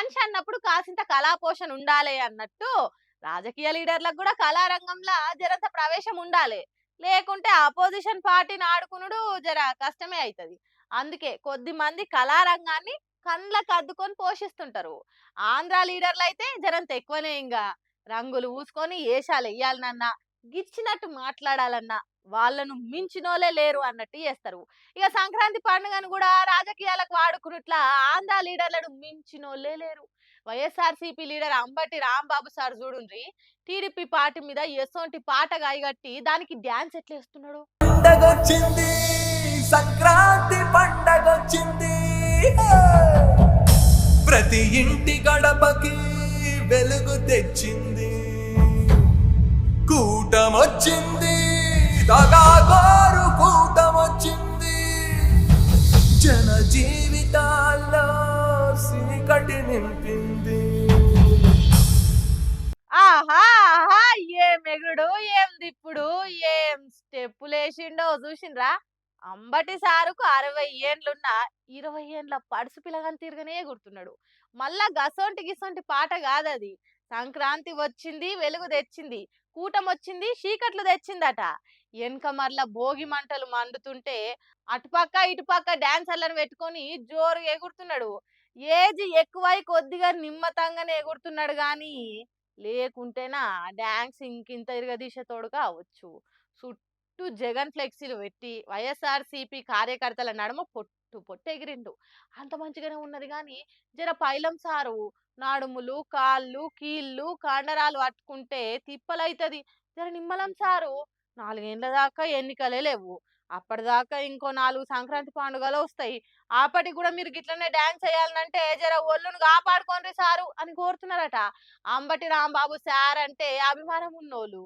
మనిషి అన్నప్పుడు కాసింత కళాపోషణ ఉండాలి అన్నట్టు రాజకీయ లీడర్లకు కూడా కళారంగంలో జరంత ప్రవేశం ఉండాలి. లేకుంటే అపోజిషన్ పార్టీని ఆడుకునుడు జర కష్టమే అవుతుంది. అందుకే కొద్ది మంది కళారంగాన్ని కండ్లకు అద్దుకొని పోషిస్తుంటారు. ఆంధ్ర లీడర్లు అయితే జరంత ఎక్కువనే, ఇంకా రంగులు పూసుకొని ఏషాలు వెయ్యాలనన్నా, గిచ్చినట్టు మాట్లాడాలన్నా వాళ్ళను మించినోలే లేరు అన్నట్టు చేస్తారు. ఇక సంక్రాంతి పండుగను కూడా రాజకీయాలకు వాడుకున్నట్ల ఆంధ్ర లీడర్లను మించినోళ్ళే లేరు. YSRCP leader Ambati Rambabu sir చూడుండ్రి, టీడీపీ పార్టీ మీద ఎసోంటి పాట గాయగట్టి దానికి డ్యాన్స్ ఎట్లేస్తున్నాడు. పండగొచ్చింది, సంక్రాంతి పండగొచ్చింది, ప్రతి ఇంటి గడపకి వెలుగు తెచ్చింది, కూటమొచ్చింది, దగాగోరు కూటమొచ్చింది, జన జీవితాల్లో చీకటి నింపింది. ఆహా ఆహా, ఏం ఎగుడు, ఏం దిప్పుడు, ఏం స్టెప్పులేసిండో చూసిండ్రా. అంబటి సారుకు 60 ఏండ్లున్నా 20 ఏండ్ల పడుసు పిల్లగాని తిరగనే ఎగురుతున్నాడు. మళ్ళా గసొంటి గిసొంటి పాట కాదది. సంక్రాంతి వచ్చింది వెలుగు తెచ్చింది, కూటమొచ్చింది చీకట్లు తెచ్చిందట. వెనక మరల భోగి మంటలు మండుతుంటే అటుపక్క ఇటుపక్క డాన్సర్లను పెట్టుకొని జోరుగా ఎగురుతున్నాడు. ఏజ్ ఎక్కువై కొద్దిగా నిమ్మతంగానే ఎగురుతున్నాడు గాని, లేకుంటేనా డాన్స్ ఇంకింత ఇరగదీసేతోడు కావచ్చు. చుట్టూ జగన్ ఫ్లెక్సీలు పెట్టి వైఎస్ఆర్సీపీ కార్యకర్తల నడుమ పొట్టు పొట్టు ఎగిరిండు. అంత మంచిగానే ఉన్నది కానీ జర పైలం సారు నడుములు కాళ్ళు కీళ్ళు కండరాలు పట్టుకుంటే తిప్పలైతది. జర నిమ్మలం సారు, 4 ఏండ్ల దాకా ఎన్నికలే లేవు, అప్పటిదాకా ఇంకో 4 సంక్రాంతి పండుగలు వస్తాయి, అప్పటికి కూడా మీరు గిట్లనే డాన్స్ చేయాలంటే జర ఒళ్ళును కాపాడుకోండి సారు అని కోరుతున్నారట. అంబటి రాంబాబు సార్ అంటే అభిమానం ఉన్నోళ్ళు.